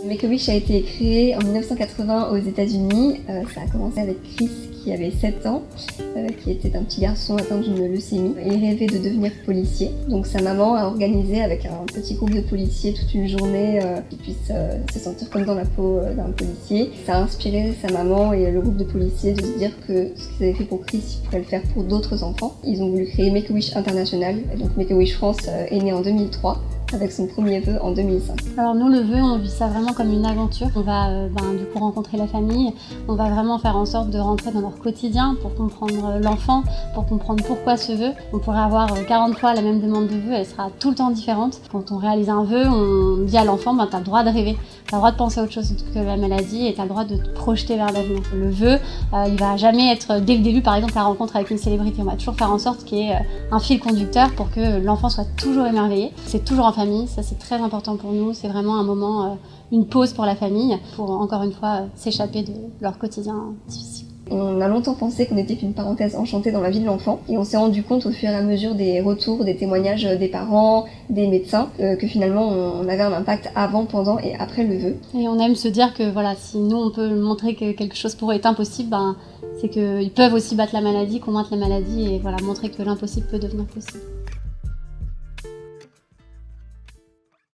Make-A-Wish a été créé en 1980 aux États-Unis. Ça a commencé avec Chris qui avait 7 ans, qui était un petit garçon atteint d'une leucémie. Il rêvait de devenir policier. Donc sa maman a organisé avec un petit groupe de policiers toute une journée qui puisse se sentir comme dans la peau d'un policier. Ça a inspiré sa maman et le groupe de policiers de se dire que ce qu'ils avaient fait pour Chris, ils pourraient le faire pour d'autres enfants. Ils ont voulu créer Make-A-Wish International. Et donc Make-A-Wish France est né en 2003. Avec son premier vœu en 2005. Alors nous, le vœu, on vit ça vraiment comme une aventure. On va du coup rencontrer la famille, on va vraiment faire en sorte de rentrer dans leur quotidien pour comprendre l'enfant, pour comprendre pourquoi ce vœu. On pourrait avoir 40 fois la même demande de vœu, elle sera tout le temps différente. Quand on réalise un vœu, on dit à l'enfant, t'as le droit de rêver, t'as le droit de penser à autre chose que la maladie et t'as le droit de te projeter vers l'avenir. Le vœu, il va jamais être dès le début, par exemple, la rencontre avec une célébrité. On va toujours faire en sorte qu'il y ait un fil conducteur pour que l'enfant soit toujours émerveillé. C'est toujours en famille, ça c'est très important pour nous, c'est vraiment un moment, une pause pour la famille, pour encore une fois s'échapper de leur quotidien difficile. On a longtemps pensé qu'on était qu'une parenthèse enchantée dans la vie de l'enfant et on s'est rendu compte au fur et à mesure des retours, des témoignages des parents, des médecins, que finalement on avait un impact avant, pendant et après le vœu. Et on aime se dire que voilà, si nous on peut montrer que quelque chose pour eux est impossible, c'est qu'ils peuvent aussi battre la maladie, combattre la maladie et voilà, montrer que l'impossible peut devenir possible.